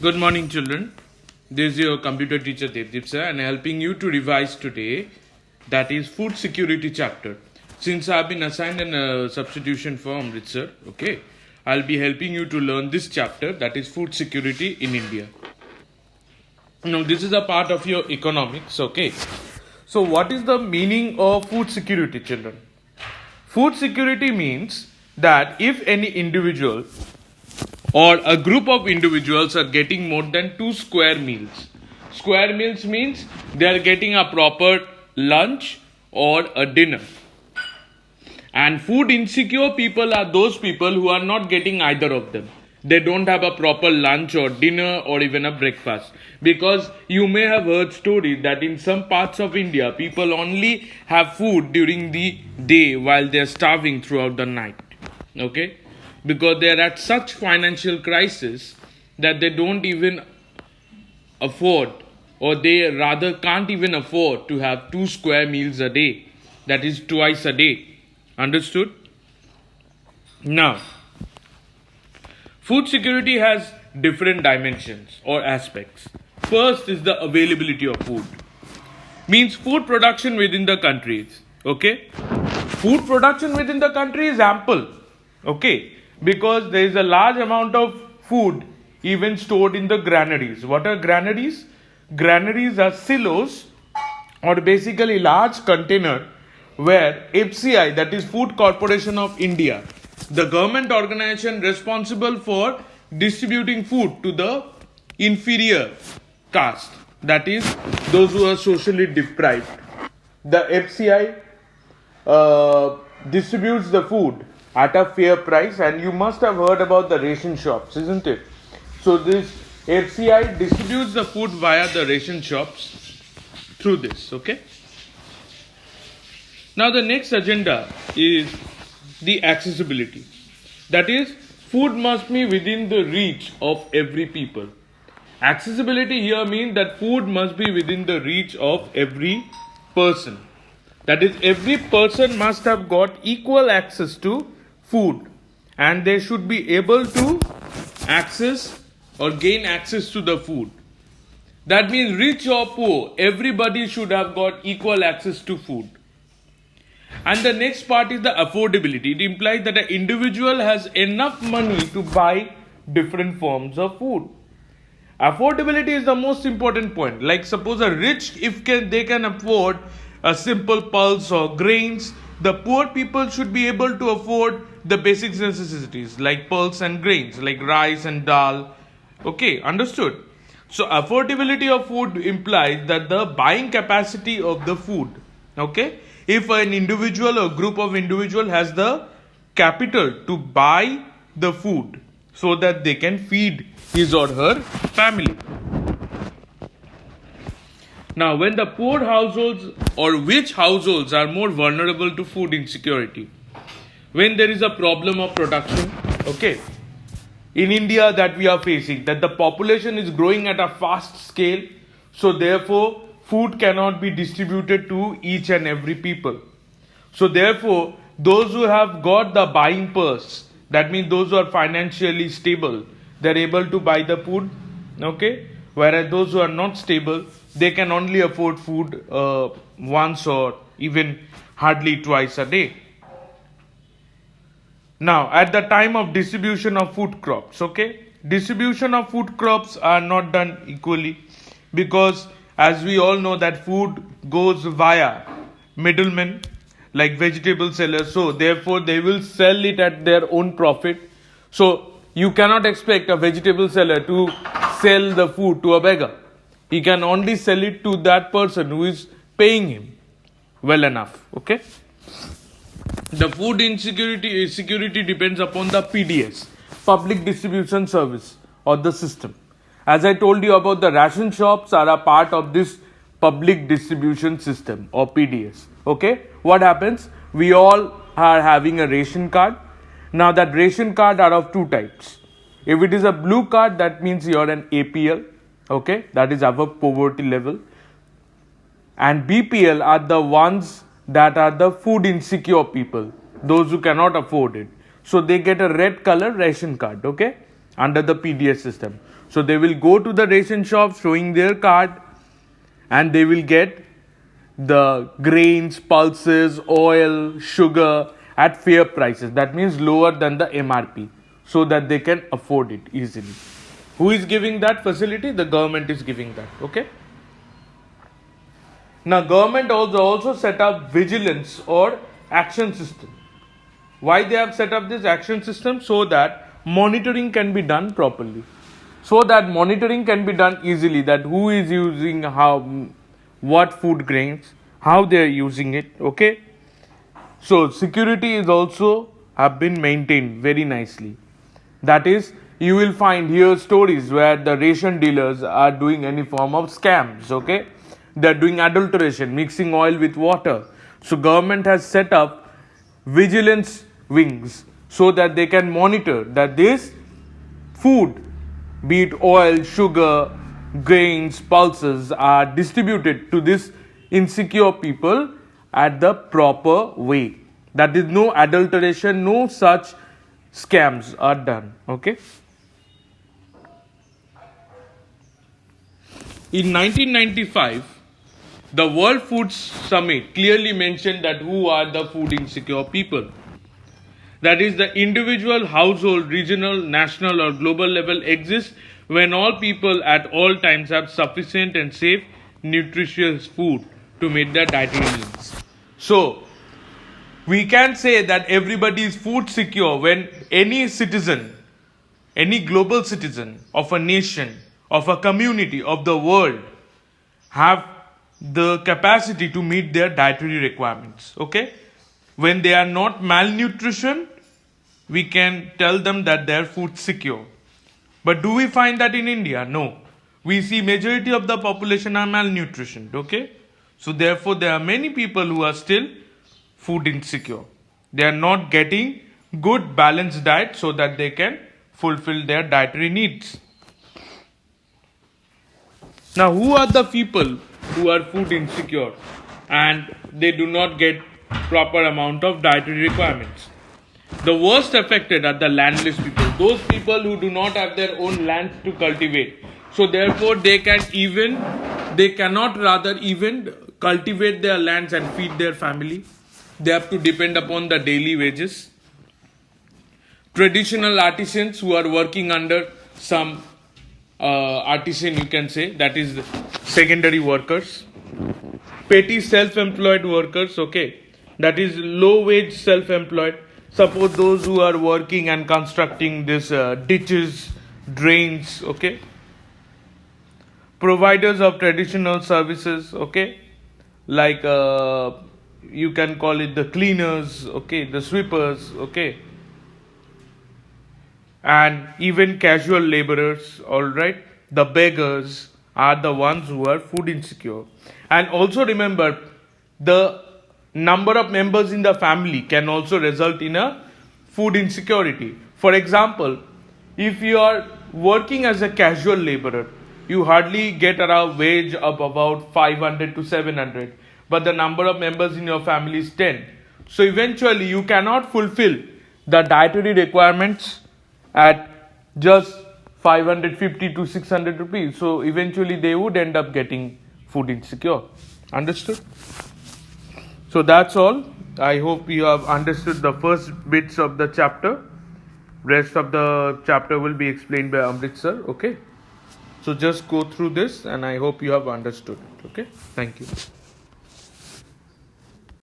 Good morning, children. This is your computer teacher Devdeep sir, and helping you to revise today. That is food security chapter. Since I have been assigned a substitution for Amritsar, okay, I'll be helping you to learn this chapter. That is food security in India. Now, this is a part of your economics, okay. So, what is the meaning of food security, children? Food security means that if any individual or a group of individuals are getting more than 2 square meals. Square meals means they are getting a proper lunch or a dinner. And food insecure people are those people who are not getting either of them. They don't have a proper lunch or dinner or even a breakfast. Because you may have heard stories that in some parts of India, people only have food during the day while they are starving throughout the night. Okay? Because they are at such financial crisis that they don't even afford, or they rather can't even afford to have 2 square meals a day. That is twice a day. Understood? Now, food security has different dimensions or aspects. First is the availability of food. Means food production within the countries. Okay? Food production within the country is ample. Okay? Because there is a large amount of food even stored in the granaries. What are granaries? Granaries are silos or basically large container where FCI, that is Food Corporation of India, the government organization responsible for distributing food to the inferior caste, that is those who are socially deprived. The FCI distributes the food at a fair price, and you must have heard about the ration shops, isn't it? So this FCI distributes the food via the ration shops through this, okay? Now the next agenda is the accessibility. That is, food must be within the reach of every people. Accessibility here means that food must be within the reach of every person. That is, every person must have got equal access to food, and they should be able to access or gain access to the food. That means rich or poor, everybody should have got equal access to food. And the next part is the affordability. It implies that an individual has enough money to buy different forms of food. Affordability is the most important point. Like suppose a rich, if they can afford a simple pulse or grains, the poor people should be able to afford the basic necessities like pulse and grains, like rice and dal. Okay, understood? So affordability of food implies that the buying capacity of the food. Okay, if an individual or group of individual has the capital to buy the food so that they can feed his or her family. Now, when the poor households or which households are more vulnerable to food insecurity? When there is a problem of production, okay, in India that we are facing, that the population is growing at a fast scale, so therefore food cannot be distributed to each and every people. So therefore, those who have got the buying purse, that means those who are financially stable, they are able to buy the food, okay, whereas those who are not stable, they can only afford food once or even hardly twice a day. Now, at the time of distribution of food crops, okay, distribution of food crops are not done equally, because as we all know that food goes via middlemen like vegetable sellers, so therefore they will sell it at their own profit. So you cannot expect a vegetable seller to sell the food to a beggar. He can only sell it to that person who is paying him well enough. Okay. The food security depends upon the PDS, Public Distribution Service, or the system. As I told you about, the ration shops are a part of this public distribution system or PDS. Okay. What happens? We all are having a ration card. Now that ration card are of two types. If it is a blue card, that means you are an APL. Okay, that is above poverty level. And BPL are the ones that are the food insecure people, those who cannot afford it. So they get a red color ration card, okay, under the PDS system. So they will go to the ration shop showing their card, and they will get the grains, pulses, oil, sugar at fair prices. That means lower than the MRP, so that they can afford it easily. Who is giving that facility? The government is giving that. Okay. Now government also set up vigilance or action system. Why they have set up this action system? So that monitoring can be done properly. So that monitoring can be done easily, that who is using what food grains, how they are using it. Okay. So security is also have been maintained very nicely. That is, you will find here stories where the ration dealers are doing any form of scams. Okay. They are doing adulteration, mixing oil with water. So government has set up vigilance wings so that they can monitor that this food, be it oil, sugar, grains, pulses, are distributed to this insecure people at the proper way. That is, no adulteration, no such scams are done. Okay. In 1995, the World Food Summit clearly mentioned that who are the food insecure people. That is, the individual, household, regional, national or global level exists when all people at all times have sufficient and safe, nutritious food to meet their dietary needs. So, we can say that everybody is food secure when any citizen, any global citizen of a nation, of a community, of the world have the capacity to meet their dietary requirements. Okay. When they are not malnutrition, we can tell them that they are food secure. But do we find that in India? No. We see majority of the population are malnutrition. Okay. So therefore there are many people who are still food insecure. They are not getting good balanced diet so that they can fulfill their dietary needs. Now, who are the people who are food insecure and they do not get proper amount of dietary requirements? The worst affected are the landless people, those people who do not have their own lands to cultivate. So therefore they cannot even cultivate their lands and feed their family. They have to depend upon the daily wages. Traditional artisans who are working under some artisan, you can say, that is secondary workers. Petty self-employed workers, okay, that is low wage self-employed. Suppose those who are working and constructing this ditches, drains, okay. Providers of traditional services, okay, like you can call it the cleaners, okay, the sweepers, okay, and even casual laborers, all right, the beggars are the ones who are food insecure. And also remember, the number of members in the family can also result in a food insecurity. For example, if you are working as a casual laborer, you hardly get a wage of about 500 to 700, but the number of members in your family is 10. So eventually you cannot fulfill the dietary requirements at just 550 to 600 rupees. So eventually they would end up getting food insecure. Understood? So that's all. I hope you have understood the first bits of the chapter. Rest of the chapter will be explained by Amrit sir. Okay. So just go through this and I hope you have understood it. Okay. Thank you.